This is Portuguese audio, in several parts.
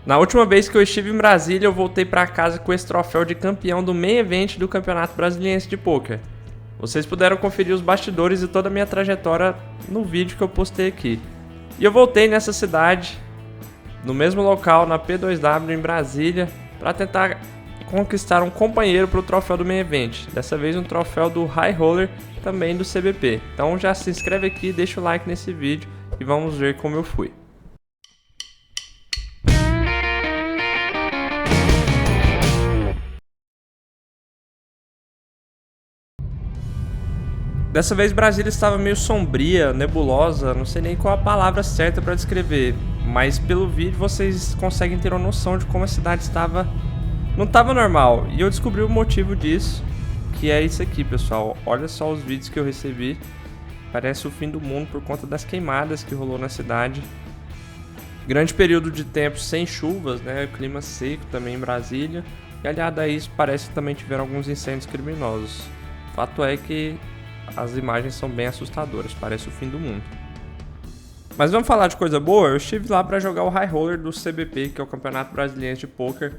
Na última vez que eu estive em Brasília, eu voltei para casa com esse troféu de campeão do Main Event do Campeonato Brasiliense de Poker. Vocês puderam conferir os bastidores e toda a minha trajetória no vídeo que eu postei aqui. E eu voltei nessa cidade, no mesmo local, na P2W em Brasília, para tentar conquistar um companheiro para o troféu do Main Event. Dessa vez um troféu do High Roller, também do CBP. Então já se inscreve aqui, deixa o like nesse vídeo e vamos ver como eu fui. Dessa vez Brasília estava meio sombria, nebulosa, não sei nem qual a palavra certa para descrever, mas pelo vídeo vocês conseguem ter uma noção de como a cidade não estava normal. E eu descobri o motivo disso, que é isso aqui, pessoal. Olha só os vídeos que eu recebi, parece o fim do mundo por conta das queimadas que rolou na cidade. Grande período de tempo sem chuvas, né? Clima seco também em Brasília. E aliado a isso, parece que também tiveram alguns incêndios criminosos. Fato é que as imagens são bem assustadoras, parece o fim do mundo. Mas vamos falar de coisa boa? Eu estive lá para jogar o High Roller do CBP, que é o Campeonato Brasiliense de Poker.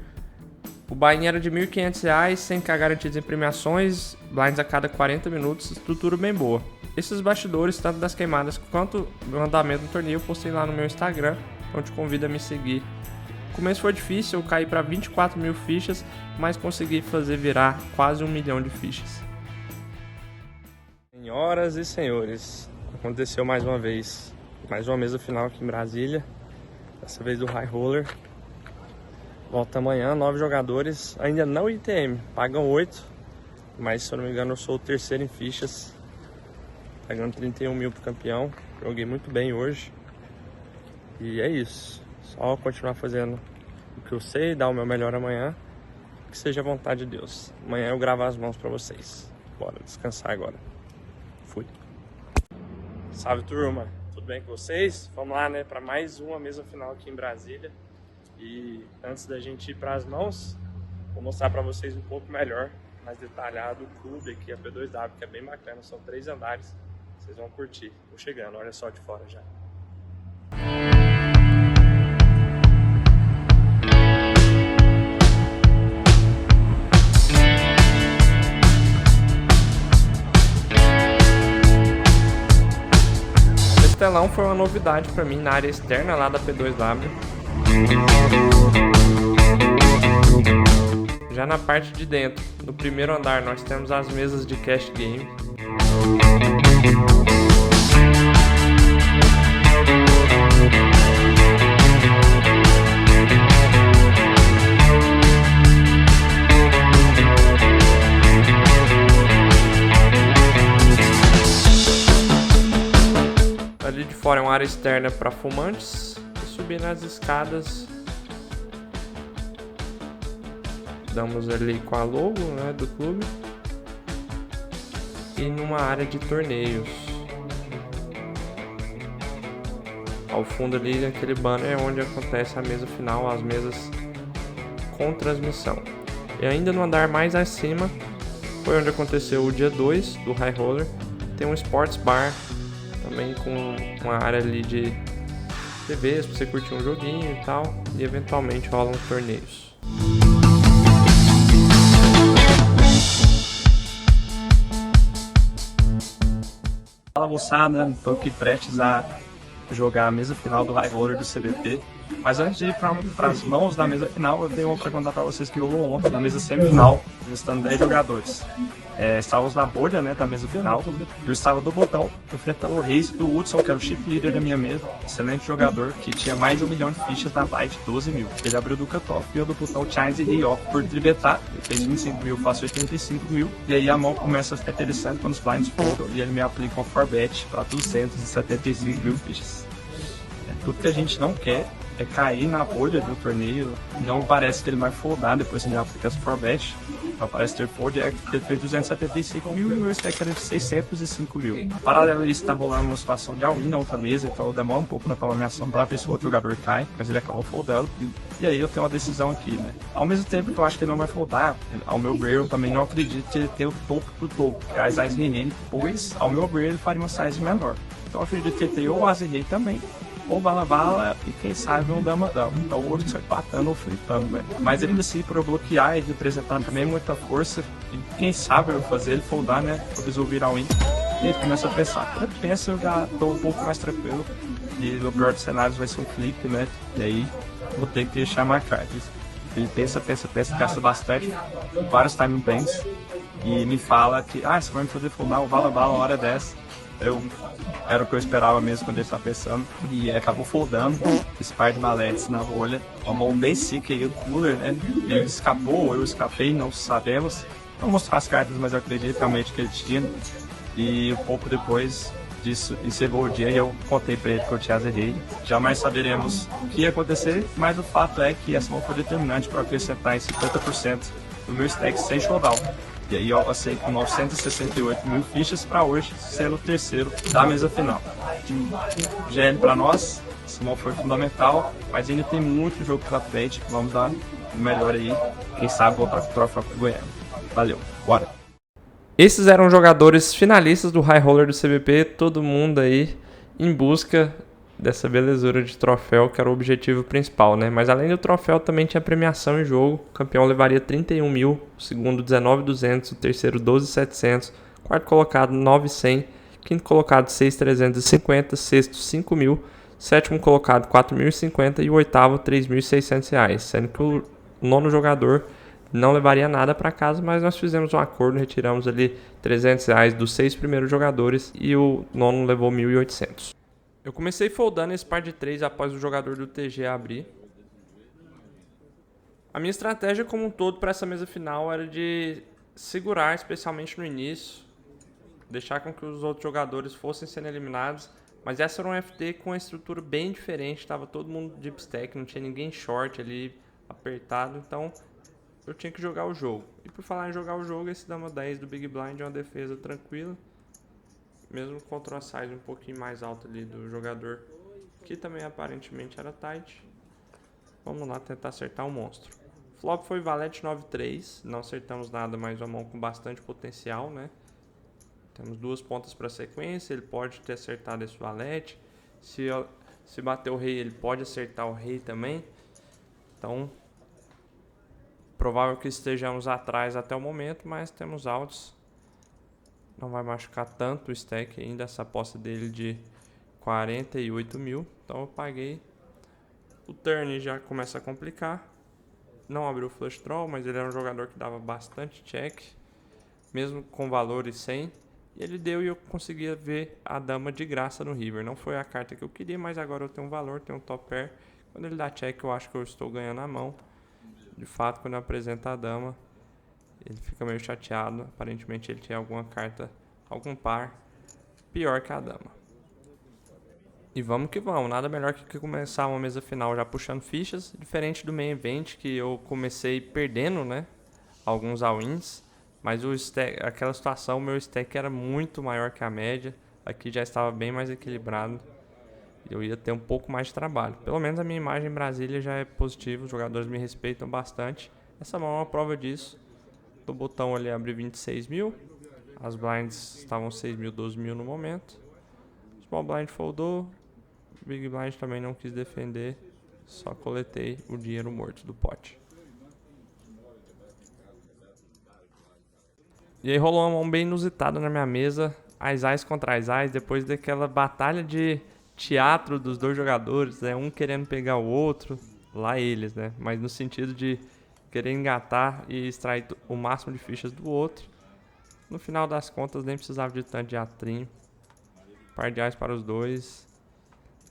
O buy-in era de R$ 1.500, 100k garantidos em premiações, blinds a cada 40 minutos, estrutura bem boa. Esses bastidores, tanto das queimadas quanto do andamento do torneio, eu postei lá no meu Instagram, então te convido a me seguir. O começo foi difícil, eu caí para 24 mil fichas, mas consegui fazer virar quase 1 milhão de fichas. Senhoras e senhores, aconteceu mais uma vez, mais uma mesa final aqui em Brasília, dessa vez do High Roller. Volta amanhã, 9 jogadores, ainda não ITM, pagam 8, mas se eu não me engano eu sou o terceiro em fichas, pagando 31 mil pro campeão. Joguei muito bem hoje e é isso, só continuar fazendo o que eu sei, dar o meu melhor amanhã, que seja a vontade de Deus. Amanhã eu gravo as mãos pra vocês, bora descansar agora. Fui. Salve, turma, tudo bem com vocês? Vamos lá, né, para mais uma mesa final aqui em Brasília. E antes da gente ir para as mãos, vou mostrar para vocês um pouco melhor, mais detalhado, o clube aqui, a P2W, que é bem bacana, são 3 andares, vocês vão curtir. Tô chegando, olha só de fora já. Esse telão foi uma novidade para mim na área externa lá da P2W. Já na parte de dentro, no primeiro andar, nós temos as mesas de cash game. Ali de fora é uma área externa para fumantes. E subir nas escadas, damos ali com a logo, né, do clube. E numa área de torneios. Ao fundo ali, aquele banner é onde acontece a mesa final, as mesas com transmissão. E ainda no andar mais acima, foi onde aconteceu o dia 2 do High Roller. Tem um sports bar, também com uma área ali de TVs pra você curtir um joguinho e tal, e eventualmente rolam torneios. Fala, moçada, estou aqui prestes a jogar a mesa final do High Roller do CBP. Mas antes de ir para as mãos da mesa final, eu tenho uma para contar para vocês que rolou ontem na mesa semifinal, estando 10 jogadores. Estávamos na bolha, né, da mesa final. Eu estava do botão, enfrentando o Reis do Hudson, que era o chip leader da minha mesa. Excelente jogador, que tinha mais de 1 milhão de fichas na live, 12 mil. Ele abriu do cutoff e eu do botão Chines e Rei-Off por tribetar. Ele fez 25 mil, faço 85 mil. E aí a mão começa a ficar interessante quando os blinds foldam. E ele me aplica um 4bet para 275 mil fichas. Tudo que a gente não quer é cair na bolha do torneio. Não parece que ele vai foldar depois que ele aplica as 4bet. Não parece ter fold, é que ele fez 275 mil e o meu stack era de 605 mil. Paralelo a isso, tá rolando uma situação de all-in na outra mesa, então demora um pouco na palmação para ver se o outro jogador cai, mas ele acabou foldando. E aí eu tenho uma decisão aqui, né? Ao mesmo tempo que eu acho que ele não vai foldar, ao meu ver, eu também não acredito que ele tenha o topo do topo, que é a size rei, pois ao meu ver ele faria uma size menor. Então eu acredito que ele tem ou o as rei também, ou bala-bala e quem sabe um dama-dama. Então o outro sai empatando ou fritando, velho. Mas ele decide por bloquear e representar também muita força. E quem sabe eu fazer ele foldar, né? Eu resolvi virar win. E ele começa a pensar. Quando eu penso, eu já tô um pouco mais tranquilo. E no pior dos cenários vai ser um flip, né? E aí vou ter que deixar mais cartas. Ele pensa, gasta bastante, vários time banks. E me fala que, você vai me fazer foldar o bala-bala uma hora dessa. Era o que eu esperava mesmo quando ele estava pensando. E acabou foldando Spider Maletes na rolha. Uma mão bem seca e o cooler, né? Ele escapou, eu escapei, não sabemos. Não mostrar as cartas, mas eu acredito realmente que ele tinha. E um pouco depois disso, encerrou o dia e eu contei pra ele que eu tinha zerrei. Jamais saberemos o que ia acontecer, mas o fato é que essa mão foi determinante para acrescentar em 50% do meu stack sem showdown. E aí eu passei com 968 mil fichas para hoje, sendo o terceiro da mesa final. GL para nós, esse mão foi fundamental, mas ainda tem muito jogo pela frente. Vamos dar o melhor aí, quem sabe voltar com o troféu para Goiânia. Valeu, bora! Esses eram jogadores finalistas do High Roller do CBP, todo mundo aí em busca dessa belezura de troféu, que era o objetivo principal, né? Mas além do troféu, também tinha premiação em jogo. O campeão levaria 31 mil, o segundo 19.200, o terceiro 12.700, quarto colocado 9.100, quinto colocado 6.350, sexto 5 mil, sétimo colocado 4.050 e o oitavo 3.600 reais, sendo que o nono jogador não levaria nada para casa, mas nós fizemos um acordo, retiramos ali 300 reais dos 6 primeiros jogadores e o nono levou 1.800. Eu comecei foldando esse par de 3 após o jogador do TG abrir. A minha estratégia como um todo para essa mesa final era de segurar, especialmente no início, deixar com que os outros jogadores fossem sendo eliminados, mas essa era um FT com uma estrutura bem diferente, estava todo mundo deep stack, não tinha ninguém short ali apertado, então eu tinha que jogar o jogo. E por falar em jogar o jogo, esse dama 10 do Big Blind é uma defesa tranquila, mesmo contra uma size um pouquinho mais alta ali do jogador, que também aparentemente era tight. Vamos lá tentar acertar o monstro. Flop foi valete 9-3, não acertamos nada, mas uma mão com bastante potencial, né? Temos duas pontas para sequência, ele pode ter acertado esse valete. Se bater o rei, ele pode acertar o rei também. Então, provável que estejamos atrás até o momento, mas temos outs. Não vai machucar tanto o stack ainda, essa aposta dele de 48 mil. Então eu paguei. O turn já começa a complicar. Não abriu o flush draw, mas ele era um jogador que dava bastante check, mesmo com valores 100. E ele deu e eu conseguia ver a dama de graça no river. Não foi a carta que eu queria, mas agora eu tenho um valor, tenho um top pair. Quando ele dá check, eu acho que eu estou ganhando a mão. De fato, quando eu apresento a dama, ele fica meio chateado. Aparentemente ele tinha alguma carta, algum par pior que a dama. E vamos que vamos, nada melhor que começar uma mesa final já puxando fichas. Diferente do main event, que eu comecei perdendo, né, alguns all-ins. Mas o stack, aquela situação, o meu stack era muito maior que a média. Aqui já estava bem mais equilibrado. Eu ia ter um pouco mais de trabalho. Pelo menos a minha imagem em Brasília já é positiva, os jogadores me respeitam bastante. Essa mão é uma prova disso. Do botão ali abrir 26 mil. As blinds estavam 6 mil, 12 mil no momento. Small blind foldou. Big blind também não quis defender. Só coletei o dinheiro morto do pote. E aí rolou uma mão bem inusitada na minha mesa. As contra as, depois daquela batalha de teatro dos dois jogadores, né? Um querendo pegar o outro, lá eles, né? Mas no sentido de querer engatar e extrair o máximo de fichas do outro. No final das contas, nem precisava de tanto de atrinho. Par de ás para os dois.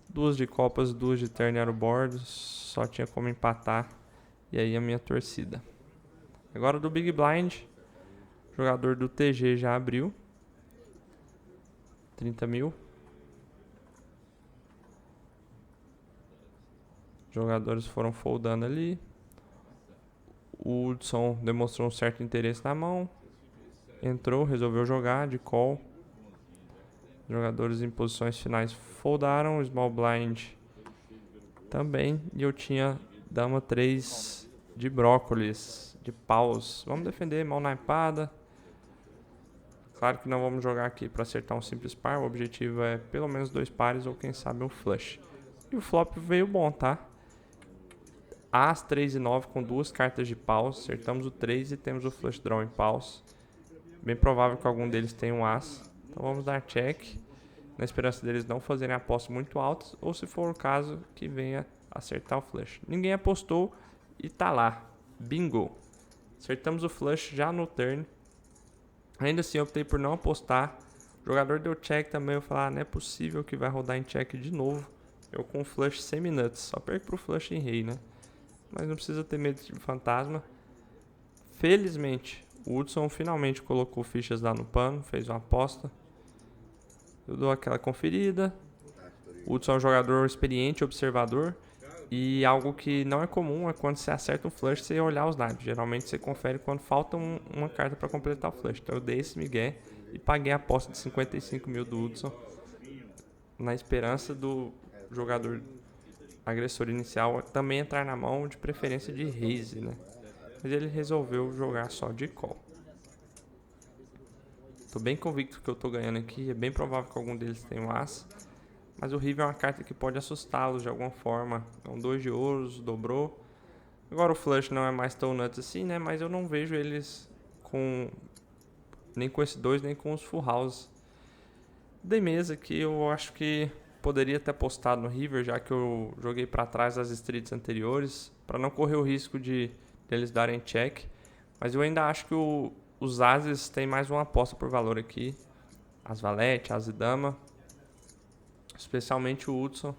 Duas de copas, duas de turn era o board. Só tinha como empatar. E aí a minha torcida. Agora do Big Blind. O jogador do TG já abriu. 30 mil. Jogadores foram foldando ali. O Hudson demonstrou um certo interesse na mão. Entrou, resolveu jogar de call. Jogadores em posições finais foldaram. Small blind também. E eu tinha dama 3 de brócolis, de paus. Vamos defender, mão naipada. Claro que não vamos jogar aqui para acertar um simples par. O objetivo é pelo menos 2 pares ou quem sabe um flush. E E o flop veio bom, tá? As 3 e 9 com 2 cartas de paus. Acertamos o 3 e temos o flush draw em paus. Bem provável que algum deles tenha um as. Então vamos dar check, na esperança deles não fazerem apostas muito altas, ou se for o caso, que venha acertar o flush. Ninguém apostou e tá lá. Bingo! Acertamos o flush já no turn. Ainda assim, eu optei por não apostar. O jogador deu check também. Eu falei, não é possível que vai rodar em check de novo. Eu com flush semi-nuts. Só perco pro flush em rei, né? Mas não precisa ter medo de fantasma. Felizmente, o Hudson finalmente colocou fichas lá no pano. Fez uma aposta. Eu dou aquela conferida. O Hudson é um jogador experiente, observador. E algo que não é comum é quando você acerta um flush, você olhar os naipes. Geralmente você confere quando falta uma carta para completar o flush. Então eu dei esse migué e paguei a aposta de 55 mil do Hudson, na esperança do jogador agressor inicial também entrar na mão, de preferência de raise, né? Mas ele resolveu jogar só de call. Tô bem convicto que eu tô ganhando aqui. É bem provável que algum deles tenha um as. Mas o river é uma carta que pode assustá-los de alguma forma. Então 2 de ouros, dobrou. Agora o flush não é mais tão nuts assim, né? Mas eu não vejo eles com... nem com esse 2, nem com os full house. Dei mesa que eu acho que poderia ter apostado no river, já que eu joguei para trás as streets anteriores, para não correr o risco de eles darem check. Mas eu ainda acho que os ases têm mais uma aposta por valor aqui. As valete, as e dama. Especialmente o Hudson,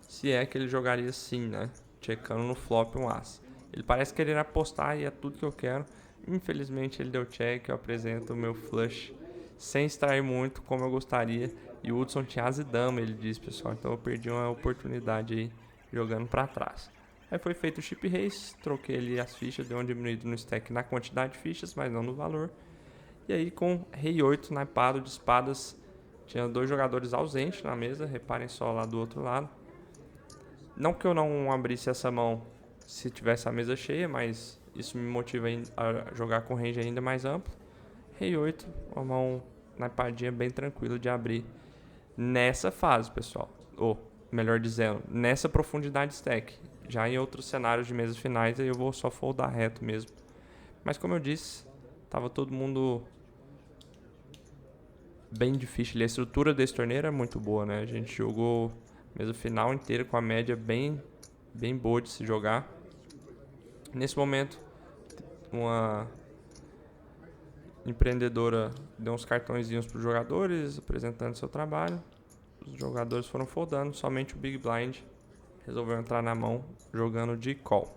se é que ele jogaria assim, né? Checando no flop um as. Ele parece querer apostar e é tudo que eu quero. Infelizmente ele deu check, eu apresento o meu flush sem extrair muito como eu gostaria. E o Hudson tinha as e dama, ele disse, pessoal. Então eu perdi uma oportunidade aí jogando pra trás. Aí foi feito o chip race, troquei ali as fichas, deu um diminuído no stack na quantidade de fichas, mas não no valor. E aí com rei 8 naipado de espadas, tinha 2 jogadores ausentes na mesa, reparem só lá do outro lado. Não que eu não abrisse essa mão se tivesse a mesa cheia, mas isso me motiva a jogar com range ainda mais amplo. Rei 8, uma mão naipadinha bem tranquila de abrir nessa fase, pessoal. Ou, melhor dizendo, nessa profundidade stack. Já em outros cenários de mesas finais, aí eu vou só foldar reto mesmo. Mas como eu disse, tava todo mundo bem difícil. A estrutura desse torneio é muito boa, né? A gente jogou mesa final inteira com a média bem boa de se jogar. Nesse momento, uma empreendedora deu uns cartõezinhos para os jogadores, apresentando seu trabalho. Os jogadores foram foldando, somente o Big Blind resolveu entrar na mão, jogando de call.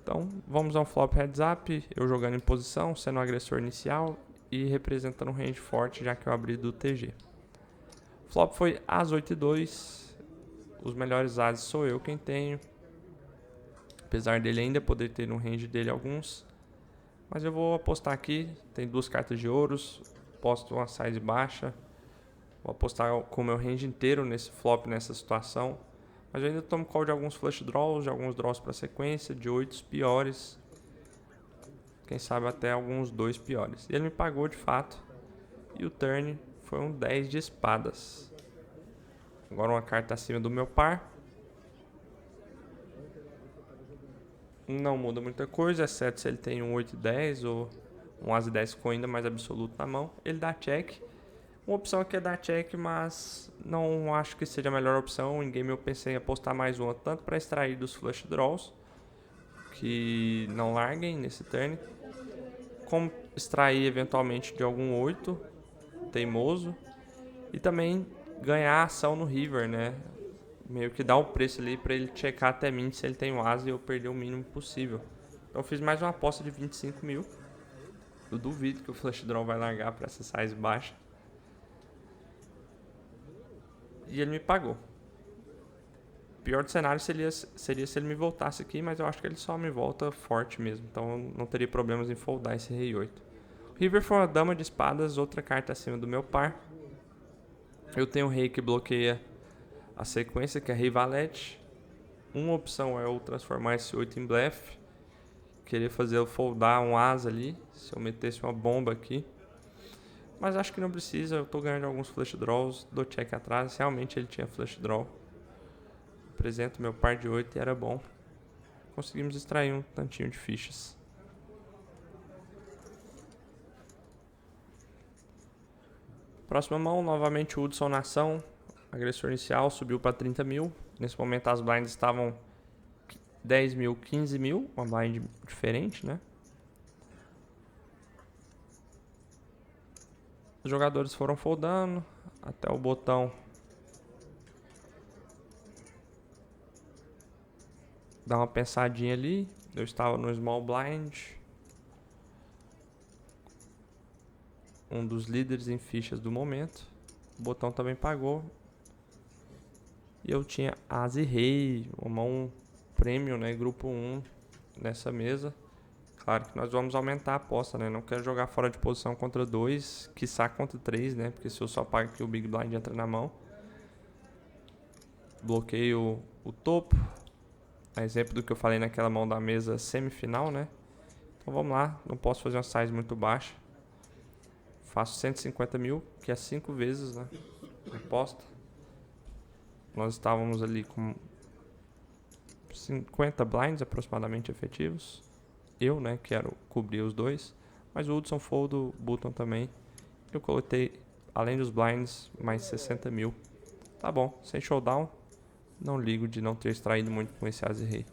Então, vamos a um flop heads up, eu jogando em posição, sendo o agressor inicial e representando um range forte, já que eu abri do TG. O flop foi as 8 e 2, os melhores ases sou eu quem tenho, apesar dele ainda poder ter no range dele alguns. Mas eu vou apostar aqui, tem 2 cartas de ouros, aposto uma size baixa. Vou apostar com o meu range inteiro nesse flop, nessa situação. Mas eu ainda tomo call de alguns flush draws, de alguns draws para sequência, de 8 piores. Quem sabe até alguns 2 piores. E ele me pagou de fato. E o turn foi um 10 de espadas. Agora uma carta acima do meu par. Não muda muita coisa, exceto se ele tem um 8 e 10 ou um as e 10 com ainda mais absoluto na mão. Ele dá check. Uma opção aqui é dar check, mas não acho que seja a melhor opção. Em game eu pensei em apostar mais uma, tanto para extrair dos flush draws, que não larguem nesse turn, como extrair eventualmente de algum 8 teimoso e também ganhar ação no river, né? Meio que dar o preço ali para ele checar até mim se ele tem um as e eu perder o mínimo possível. Então eu fiz mais uma aposta de 25 mil. Eu duvido que o flush draw vai largar para essa size baixa. E ele me pagou. O pior do cenário seria se ele me voltasse aqui, mas eu acho que ele só me volta forte mesmo. Então eu não teria problemas em foldar esse rei 8. O river foi uma dama de espadas, outra carta acima do meu par. Eu tenho um rei que bloqueia a sequência, que é rei valete. Uma opção é eu transformar esse 8 em blefe. Querer fazer eu foldar um as ali, se eu metesse uma bomba aqui. Mas acho que não precisa, eu tô ganhando alguns flush draws, dou check atrás, realmente ele tinha flush draw. representa meu par de 8 e era bom. Conseguimos extrair um tantinho de fichas. Próxima mão, novamente o Hudson na ação. Agressor inicial subiu para 30 mil. Nesse momento as blinds estavam 10 mil, 15 mil. Uma blind diferente, né? Os jogadores foram foldando até o botão dar uma pensadinha ali. Eu estava no small blind. Um dos líderes em fichas do momento. O botão também pagou. E eu tinha as e rei, uma mão premium, né? Grupo 1 nessa mesa. Claro que nós vamos aumentar a aposta, né? Não quero jogar fora de posição contra 2, quiçá contra 3, né? Porque se eu só pago aqui o Big Blind entra na mão. Bloqueio o topo. A exemplo do que eu falei naquela mão da mesa semifinal, né? Então vamos lá, não posso fazer uma size muito baixa. Faço 150 mil, que é 5 vezes, né? A aposta. Nós estávamos ali com 50 blinds aproximadamente efetivos. Eu, né, quero cobrir os dois. Mas o Hudson fold, o Button também. Eu coloquei, além dos blinds, mais 60 mil. Tá bom, sem showdown. Não ligo de não ter extraído muito com esse as e rei.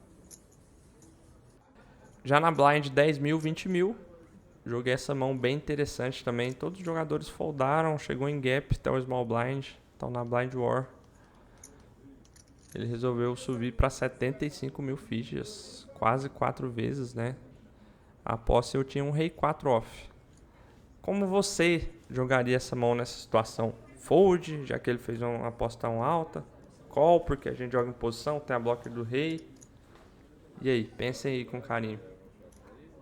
Já na blind 10 mil, 20 mil. Joguei essa mão bem interessante também. Todos os jogadores foldaram, chegou em gap até o small blind. Então na blind war ele resolveu subir para 75 mil fichas. Quase 4 vezes, né? Após eu tinha um rei 4 off. Como você jogaria essa mão nessa situação? Fold, já que ele fez uma aposta tão alta. Call, porque a gente joga em posição, tem a blocker do rei. E aí, pensem aí com carinho.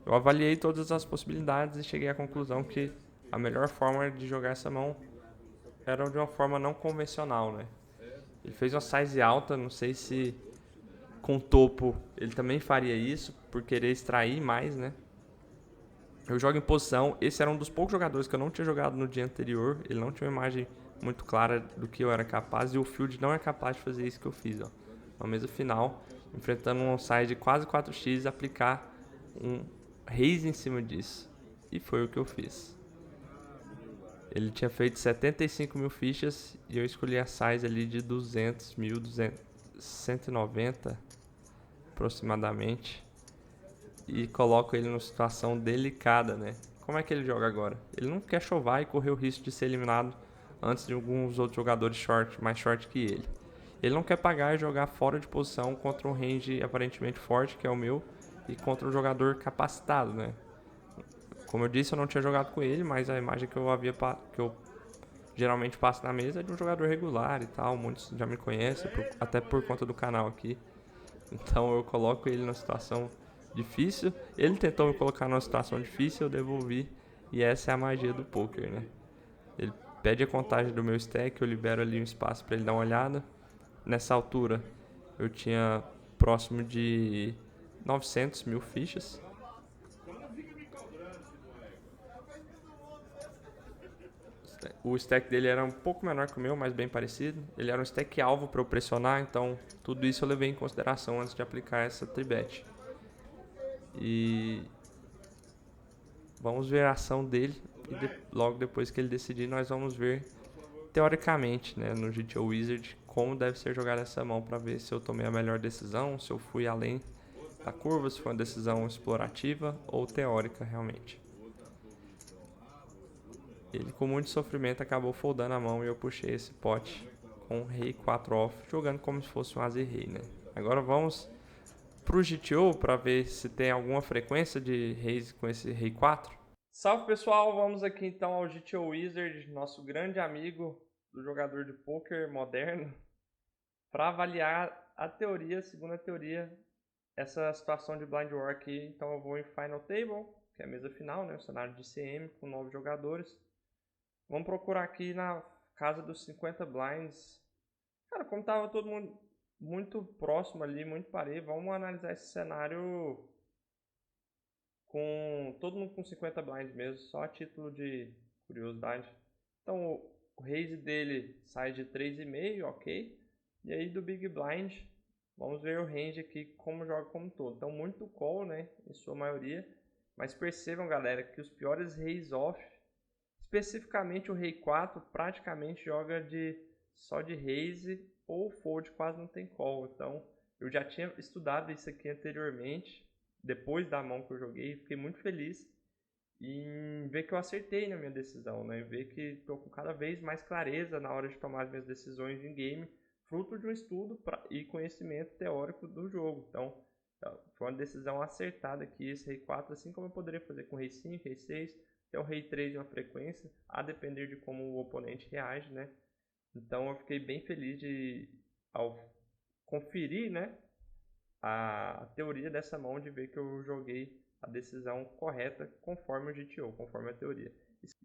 Eu avaliei todas as possibilidades e cheguei à conclusão que a melhor forma de jogar essa mão era de uma forma não convencional, né? Ele fez uma size alta, não sei se com topo ele também faria isso, por querer extrair mais, né? Eu jogo em posição, esse era um dos poucos jogadores que eu não tinha jogado no dia anterior, ele não tinha uma imagem muito clara do que eu era capaz, e o Field não é capaz de fazer isso que eu fiz, ó. Na mesa final, enfrentando um side de quase 4x, aplicar um raise em cima disso. E foi o que eu fiz. Ele tinha feito 75 mil fichas e eu escolhi a size ali de 200 mil, 190 aproximadamente. E coloco ele numa situação delicada, né? Como é que ele joga agora? Ele não quer chovar e correr o risco de ser eliminado antes de alguns outros jogadores mais short que ele. Ele não quer pagar e jogar fora de posição contra um range aparentemente forte, que é o meu, e contra um jogador capacitado, né? Como eu disse, eu não tinha jogado com ele, mas a imagem que eu geralmente passo na mesa é de um jogador regular e tal. Muitos já me conhecem, até por conta do canal aqui. Então eu coloco ele numa situação difícil. Ele tentou me colocar numa situação difícil, eu devolvi. E essa é a magia do poker, né? Ele pede a contagem do meu stack, eu libero ali um espaço para ele dar uma olhada. Nessa altura eu tinha próximo de 900 mil fichas. O stack dele era um pouco menor que o meu, mas bem parecido. Ele era um stack alvo para eu pressionar, então tudo isso eu levei em consideração antes de aplicar essa tribet. E vamos ver a ação dele e logo depois que ele decidir nós vamos ver teoricamente, né, no GTO Wizard como deve ser jogada essa mão para ver se eu tomei a melhor decisão, se eu fui além da curva, se foi uma decisão explorativa ou teórica realmente. Ele com muito sofrimento acabou foldando a mão e eu puxei esse pote com rei 4 off, jogando como se fosse um as e rei, né? Agora vamos pro GTO para ver se tem alguma frequência de reis com esse rei 4. Salve pessoal, vamos aqui então ao GTO Wizard, nosso grande amigo do jogador de poker moderno, para avaliar a teoria, segundo a teoria, essa situação de Blind War aqui. Então eu vou em Final Table, que é a mesa final, né? O cenário de CM com 9 jogadores. Vamos procurar aqui na casa dos 50 blinds. Cara, como tava todo mundo muito próximo ali, muito parelho, vamos analisar esse cenário com todo mundo com 50 blinds mesmo, só a título de curiosidade. Então o raise dele sai de 3,5, ok. E aí do Big Blind Vamos ver o range aqui como joga como um todo. Então muito call, né, em sua maioria. Mas percebam, galera, que os piores reis off, especificamente o rei 4, praticamente joga só de raise ou fold, quase não tem call. Então eu já tinha estudado isso aqui anteriormente, depois da mão que eu joguei, fiquei muito feliz em ver que eu acertei na minha decisão, né? Ver que estou com cada vez mais clareza na hora de tomar as minhas decisões em game, fruto de um estudo e conhecimento teórico do jogo. Então, foi uma decisão acertada aqui, esse rei 4, assim como eu poderia fazer com rei 5, rei 6, até o rei 3 de uma frequência, a depender de como o oponente reage, né? Então, eu fiquei bem feliz ao conferir, né, a teoria dessa mão, de ver que eu joguei a decisão correta conforme o GTO, conforme a teoria.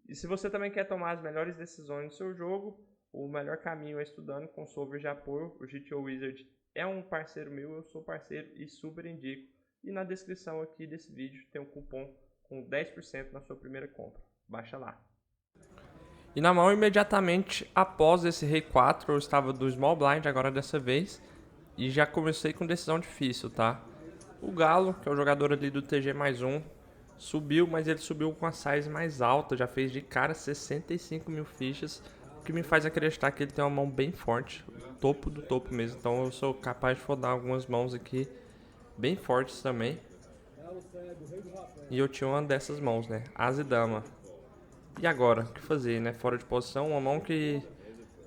E se você também quer tomar as melhores decisões no seu jogo, o melhor caminho é estudando com solver de apoio. O GTO Wizard é um parceiro meu, eu sou parceiro e super indico. E na descrição aqui desse vídeo tem um cupom com 10% na sua primeira compra. Baixa lá. E na mão, imediatamente após esse rei 4, eu estava do small blind agora dessa vez. E já comecei com decisão difícil, tá? O Galo, que é o jogador ali do TG mais um, subiu, mas ele subiu com a size mais alta. Já fez de cara 65 mil fichas, o que me faz acreditar que ele tem uma mão bem forte, topo do topo mesmo. Então eu sou capaz de rodar algumas mãos aqui bem fortes também. E eu tinha uma dessas mãos, né? As e dama. E agora, o que fazer, né? Fora de posição, uma mão que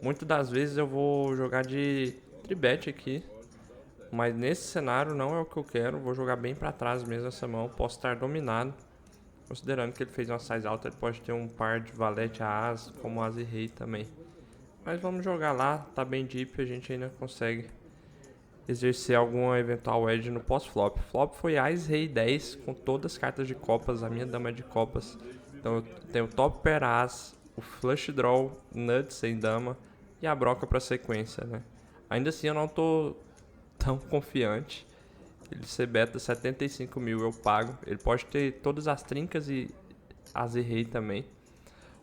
muitas das vezes eu vou jogar de tribet aqui. Mas nesse cenário não é o que eu quero. Vou jogar bem pra trás mesmo essa mão. Posso estar dominado. Considerando que ele fez uma size alta, ele pode ter um par de valete a as, como as e rei também. Mas vamos jogar lá, tá bem deep, a gente ainda consegue exercer alguma eventual edge no pós-flop. Flop foi as, rei 10, com todas as cartas de copas, a minha dama é de copas. Então eu tenho o top pair as, o flush draw, nuts sem dama e a broca pra sequência, né? Ainda assim eu não tô tão confiante. Ele ser beta 75 mil eu pago. Ele pode ter todas as trincas e as e rei também.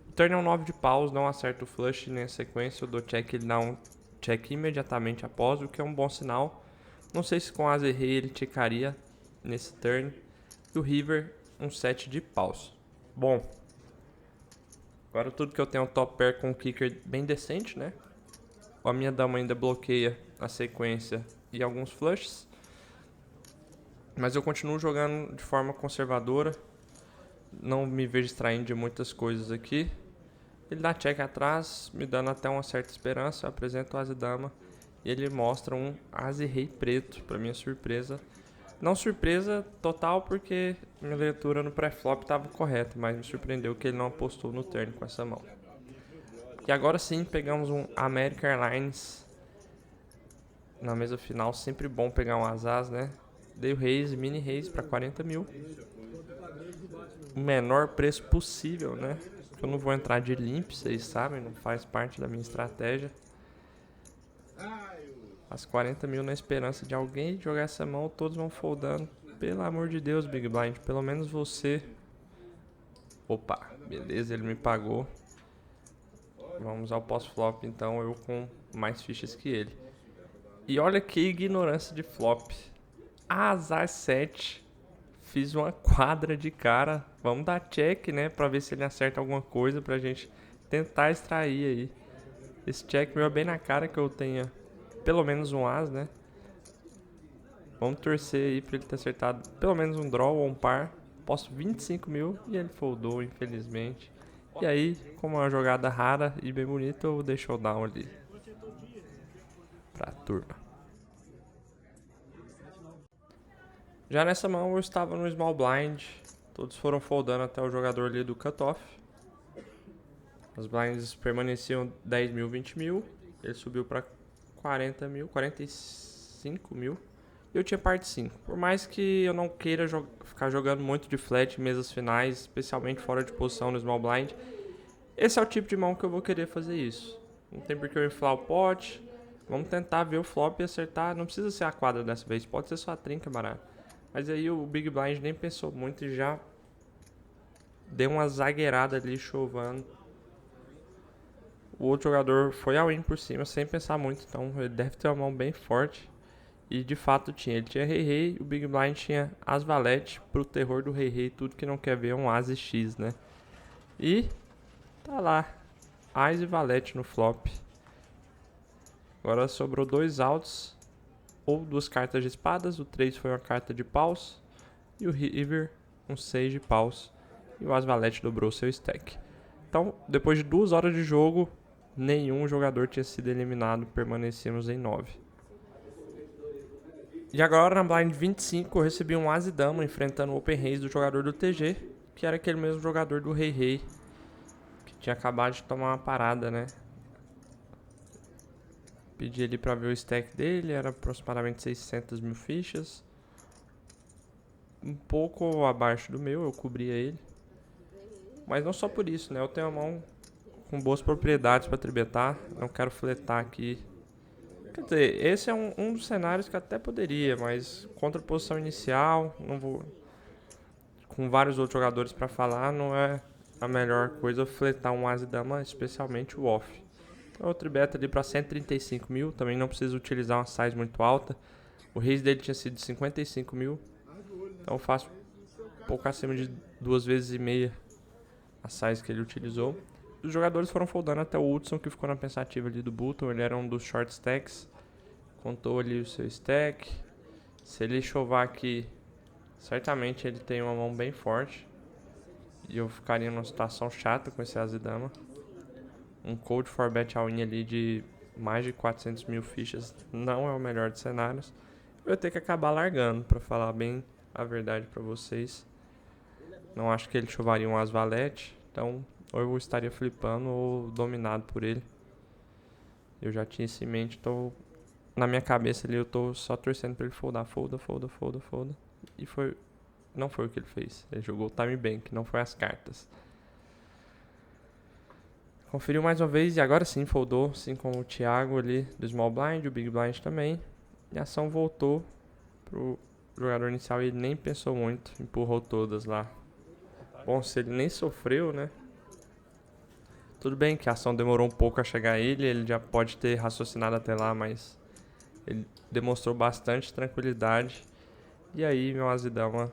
O turn é um 9 de paus, não acerta o flush nem a sequência. Eu dou check, ele dá um check imediatamente após, o que é um bom sinal. Não sei se com as e rei ele checaria nesse turn. E o river, um 7 de paus. Bom, agora tudo que eu tenho é um top pair com um kicker bem decente, né? A minha dama ainda bloqueia a sequência e alguns flushes. Mas eu continuo jogando de forma conservadora. Não me vejo distraindo de muitas coisas aqui. Ele dá check atrás, me dando até uma certa esperança. Eu apresento o as e dama e ele mostra um as e rei preto, para minha surpresa. Não surpresa total, porque minha leitura no pré-flop estava correta, mas me surpreendeu que ele não apostou no turn com essa mão. E agora sim, pegamos um American Airlines na mesa final. Sempre bom pegar um as, né? Dei o raise, mini raise para 40 mil. O menor preço possível, né? Eu não vou entrar de limp, vocês sabem, não faz parte da minha estratégia. As 40 mil na esperança de alguém jogar essa mão, todos vão foldando. Pelo amor de Deus, Big Blind, pelo menos você. Opa, beleza, ele me pagou. Vamos ao pós-flop, então, eu com mais fichas que ele. E olha que ignorância de flop. Azar 7. Fiz uma quadra de cara. Vamos dar check, né? Pra ver se ele acerta alguma coisa pra gente tentar extrair aí. Esse check meu é bem na cara que eu tenha pelo menos um as, né? Vamos torcer aí pra ele ter acertado pelo menos um draw ou um par. Posto 25 mil e ele foldou, infelizmente. E aí, como é uma jogada rara e bem bonita, eu deixo o down ali pra turma. Já nessa mão eu estava no small blind. Todos foram foldando até o jogador ali do cutoff. As blinds permaneciam 10 mil, 20 mil. Ele subiu para 40 mil, 45 mil. E eu tinha parte 5. Por mais que eu não queira ficar jogando muito de flat em mesas finais, especialmente fora de posição no small blind, esse é o tipo de mão que eu vou querer fazer isso. Não tem por que eu inflar o pote. Vamos tentar ver o flop e acertar. Não precisa ser a quadra dessa vez, pode ser só a trinca, barato. Mas aí o Big Blind nem pensou muito e já deu uma zagueirada ali, chovando. O outro jogador foi all in por cima, sem pensar muito, então ele deve ter uma mão bem forte. E de fato tinha. Ele tinha rei, o Big Blind tinha as valete, pro terror do rei, tudo que não quer ver é um as e x, né? E tá lá, as e valete no flop. Agora sobrou 2 altos ou 2 cartas de espadas. O 3 foi uma carta de paus e o river um 6 de paus. E o as valete dobrou seu stack. Então, depois de 2 horas de jogo, nenhum jogador tinha sido eliminado. Permanecemos em 9. E agora na blind 25 eu recebi um as e dama enfrentando o open raise do jogador do TG, que era aquele mesmo jogador do rei, que tinha acabado de tomar uma parada, né? Pedi ali pra ver o stack dele, era aproximadamente 600 mil fichas. Um pouco abaixo do meu, eu cobria ele. Mas não só por isso, né? Eu tenho a mão com boas propriedades pra tribetar, não quero fletar aqui. Quer dizer, esse é um dos cenários que até poderia, mas contra a posição inicial, não vou. Com vários outros jogadores pra falar, não é a melhor coisa fletar um as e dama, especialmente o off. Então eu tribeto ali pra 135 mil, também não preciso utilizar uma size muito alta. O raise dele tinha sido 55 mil, então eu faço um pouco acima de 2 vezes e meia a size que ele utilizou. Os jogadores foram foldando até o Hudson, que ficou na pensativa ali do Button. Ele era um dos short stacks. Contou ali o seu stack. Se ele chovar aqui, certamente ele tem uma mão bem forte. E eu ficaria numa situação chata com esse as e dama. Um cold for bet all-in ali de mais de 400 mil fichas não é o melhor dos cenários. Eu ia ter que acabar largando, pra falar bem a verdade pra vocês. Não acho que ele chovaria um as valete. Então, ou eu estaria flipando ou dominado por ele. Eu já tinha isso em mente, então na minha cabeça ali eu tô só torcendo pra ele foldar, folda. E não foi o que ele fez. Ele jogou o time bank, não foi as cartas. Conferiu mais uma vez e agora sim foldou, assim como o Thiago ali do Small Blind, o Big Blind também. E a ação voltou pro jogador inicial e ele nem pensou muito, empurrou todas lá. Bom, se ele nem sofreu, né? Tudo bem que a ação demorou um pouco a chegar a ele, ele já pode ter raciocinado até lá, mas ele demonstrou bastante tranquilidade. E aí meu as e dama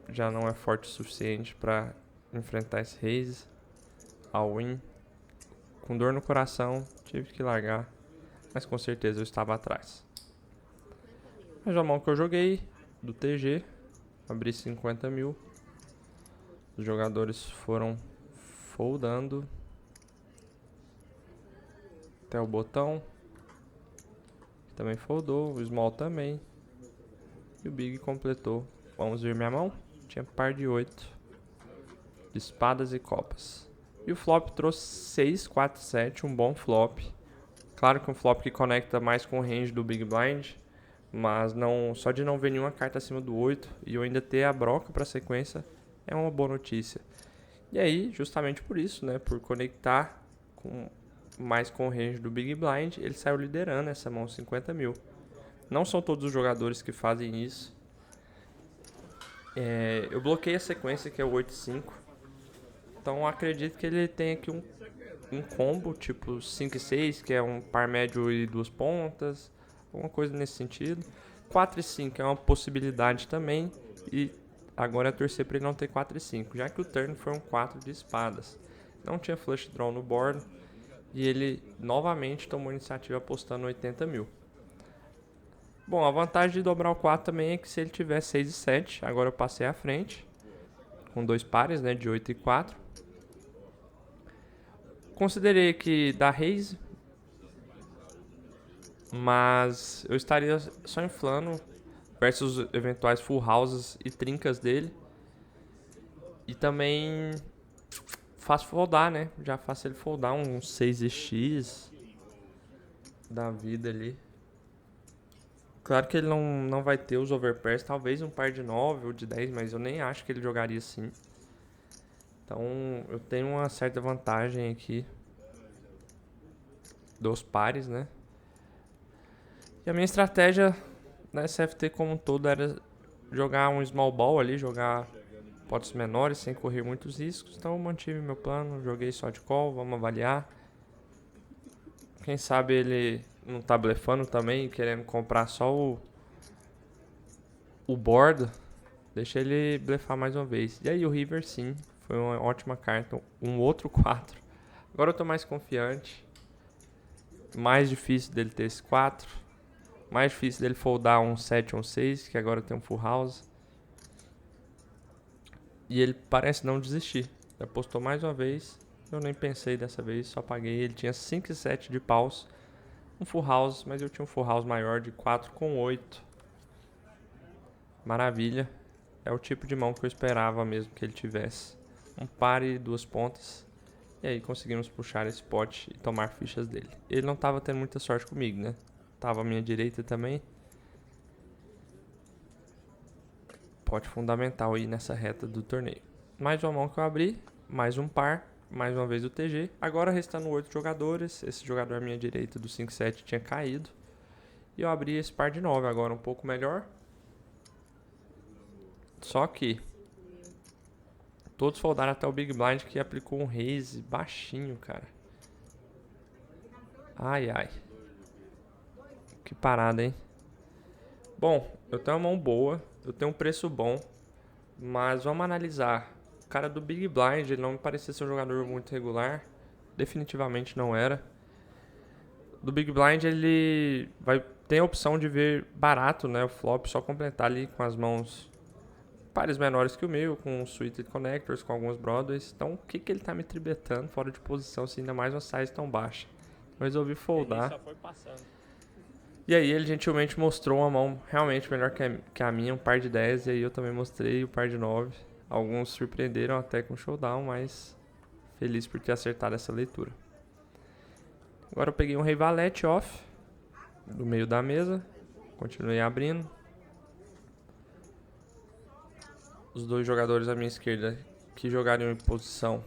já não é forte o suficiente para enfrentar esse raise. All-in. Com dor no coração, tive que largar, mas com certeza eu estava atrás. Mas a mão que eu joguei, do TG, abri 50 mil. Os jogadores foram foldando até o botão, que também foldou, o small também. E o big completou. Vamos ver minha mão? Tinha par de 8 de espadas e copas. E o flop trouxe 6, 4, 7, um bom flop. Claro que um flop que conecta mais com o range do Big Blind, mas não, só de não ver nenhuma carta acima do 8 e eu ainda ter a broca para sequência é uma boa notícia. E aí, justamente por isso, né, por conectar mais com o range do Big Blind, ele saiu liderando essa mão 50 mil. Não são todos os jogadores que fazem isso. Eu bloqueei a sequência que é o 8-5. Então acredito que ele tem aqui um combo tipo 5 e 6, que é um par médio e 2 pontas, alguma coisa nesse sentido. 4 e 5 é uma possibilidade também, e agora é torcer para ele não ter 4 e 5, já que o turn foi um 4 de espadas. Não tinha flush draw no board, e ele novamente tomou iniciativa apostando 80 mil. Bom, a vantagem de dobrar o 4 também é que se ele tiver 6 e 7, agora eu passei à frente, com 2 pares, né, de 8 e 4. Considerei que dá raise, mas eu estaria só inflando versus eventuais full houses e trincas dele. E também faço foldar, né? Já faço ele foldar um 6x da vida ali. Claro que ele não vai ter os overpairs, talvez um par de 9 ou de 10, mas eu nem acho que ele jogaria assim. Então eu tenho uma certa vantagem aqui dos pares, né? E a minha estratégia na SFT como um todo era jogar um small ball ali, jogar potes menores sem correr muitos riscos. Então eu mantive meu plano, joguei só de call, vamos avaliar. Quem sabe ele não tá blefando também, querendo comprar só o board, deixa ele blefar mais uma vez. E aí o River sim, foi uma ótima carta, um outro 4. Agora eu tô mais confiante. Mais difícil dele ter esse 4. Mais difícil dele foldar um 7 ou um 6, que agora tem um full house. E ele parece não desistir. Ele apostou mais uma vez. Eu nem pensei dessa vez, só paguei. Ele tinha 5 e 7 de paus. Um full house, mas eu tinha um full house maior de 4 com 8. Maravilha. É o tipo de mão que eu esperava mesmo que ele tivesse. Um par e 2 pontas. E aí conseguimos puxar esse pote e tomar fichas dele. Ele não estava tendo muita sorte comigo, né? Tava à minha direita também. Pote fundamental aí nessa reta do torneio. Mais uma mão que eu abri. Mais um par. Mais uma vez o TG. Agora restando 8 jogadores. Esse jogador à minha direita do 5-7 tinha caído. E eu abri esse par de 9 agora um pouco melhor. Só que todos foldaram até o Big Blind, que aplicou um raise baixinho, cara. Ai, ai. Que parada, hein? Bom, eu tenho uma mão boa. Eu tenho um preço bom. Mas vamos analisar. O cara do Big Blind, ele não me parecia ser um jogador muito regular. Definitivamente não era. Do Big Blind, ele tem a opção de ver barato, né? O flop, só completar ali com as mãos pares menores que o meu, com suited connectors, com alguns broadways. Então, o que ele tá me tribetando fora de posição, se ainda mais uma size tão baixa? Eu resolvi foldar. Só foi passando. E aí ele gentilmente mostrou uma mão realmente melhor que a minha, um par de 10, e aí eu também mostrei o par de 9. Alguns surpreenderam até com o showdown, mas feliz por ter acertado essa leitura. Agora eu peguei um rei valete off, do meio da mesa, continuei abrindo. Os dois jogadores à minha esquerda que jogariam em posição.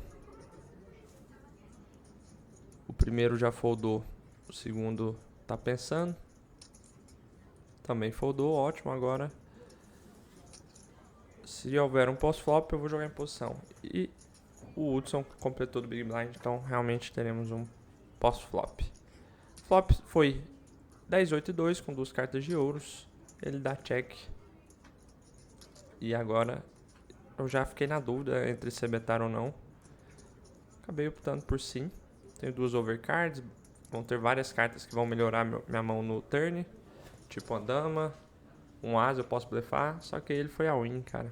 O primeiro já foldou, o segundo tá pensando. Também foldou, ótimo. Agora, se houver um post-flop, eu vou jogar em posição. E o Hudson completou do Big Blind, então realmente teremos um post-flop. Flop foi 10, 8 e 2 com 2 cartas de ouros. Ele dá check. E agora eu já fiquei na dúvida entre se betar ou não. Acabei optando por sim. Tenho 2 overcards. Vão ter várias cartas que vão melhorar minha mão no turn. Tipo uma dama. Um as eu posso blefar. Só que ele foi a win, cara.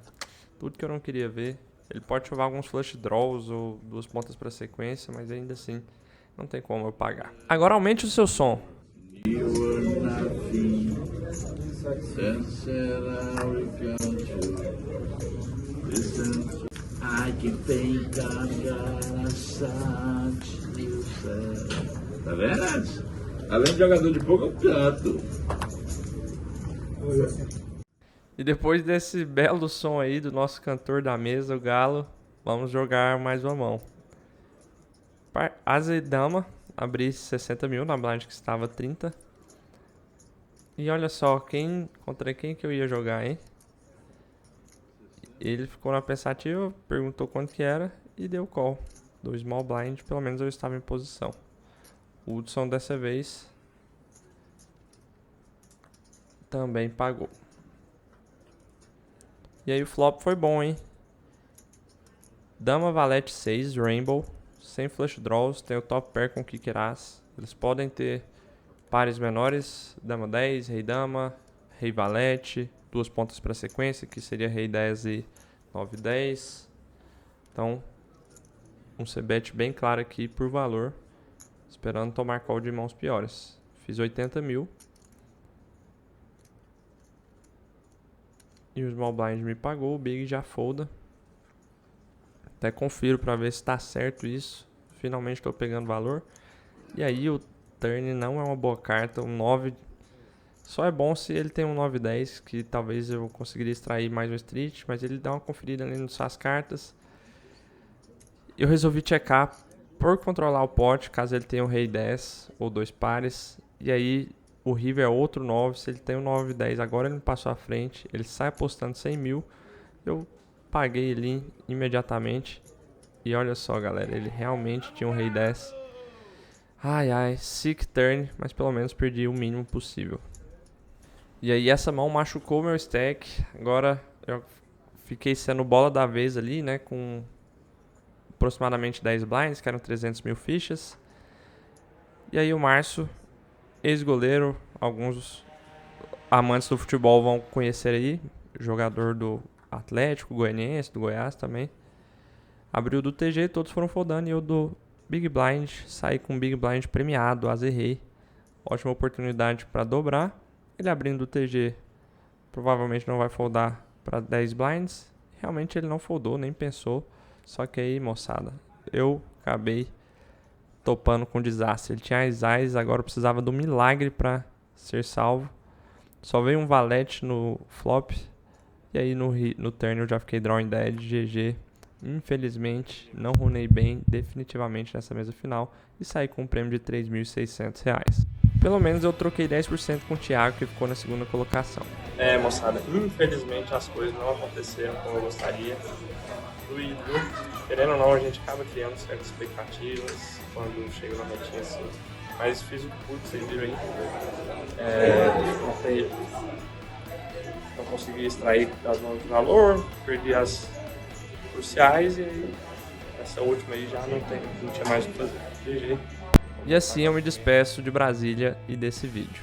Tudo que eu não queria ver. Ele pode chover alguns flush draws ou 2 pontas para sequência. Mas ainda assim não tem como eu pagar. Agora aumente o seu som. I can think I'm gonna Tá vendo? Além de jogador de pouco, eu canto. E depois desse belo som aí do nosso cantor da mesa, o Galo, vamos jogar mais uma mão. Asa e dama, abri 60 mil na blind que estava 30. E olha só, contra quem que eu ia jogar, hein? Ele ficou na pensativa, perguntou quanto que era e deu call. Do small blind, pelo menos eu estava em posição. O Hudson dessa vez também pagou. E aí o flop foi bom, hein? Dama valete 6, rainbow, sem flush draws, tem o top pair com kicker as. Eles podem ter pares menores, dama 10, rei dama, rei valete, 2 pontas para sequência, que seria rei 10 e 9 10. Então, um c-bet bem claro aqui por valor, esperando tomar call de mãos piores. Fiz 80 mil. E o small blind me pagou, o big já folda. Até confiro para ver se está certo isso. Finalmente estou pegando valor. E aí o turn não é uma boa carta, um 9 só é bom se ele tem um 9-10, que talvez eu conseguiria extrair mais um street, mas ele dá uma conferida ali nas suas cartas. Eu resolvi checar por controlar o pot, caso ele tenha um rei 10 ou 2 pares. E aí o river é outro 9, se ele tem um 9-10, agora ele me passou à frente, ele sai apostando 100 mil. Eu paguei ele imediatamente. E olha só, galera, ele realmente tinha um rei 10. Ai, ai, sick turn, mas pelo menos perdi o mínimo possível. E aí essa mão machucou meu stack. Agora eu fiquei sendo bola da vez ali, né? Com aproximadamente 10 blinds, que eram 300 mil fichas. E aí o Márcio, ex-goleiro, alguns amantes do futebol vão conhecer aí, jogador do Atlético, Goianiense, do Goiás também. Abriu do TG, todos foram foldando e eu do Big Blind, saí com o Big Blind premiado, azerrei. Ótima oportunidade para dobrar. Ele abrindo do TG, provavelmente não vai foldar para 10 blinds. Realmente ele não foldou, nem pensou. Só que aí, moçada, eu acabei topando com desastre. Ele tinha as eyes, agora eu precisava do milagre para ser salvo. Só veio um valete no flop. E aí no turn eu já fiquei drawing dead, GG. Infelizmente, não runei bem definitivamente nessa mesa final e saí com um prêmio de R$ 3.600. Pelo menos eu troquei 10% com o Thiago, que ficou na segunda colocação. Moçada, infelizmente as coisas não aconteceram como eu gostaria. Doído, querendo ou não, a gente acaba criando certas expectativas quando chega na metinha assim. Mas fiz o que pude, vocês viram aí. Não consegui extrair das mãos de valor, perdi as cruciais e aí essa última aí já não tinha mais o que fazer. GG. E assim eu me despeço de Brasília e desse vídeo.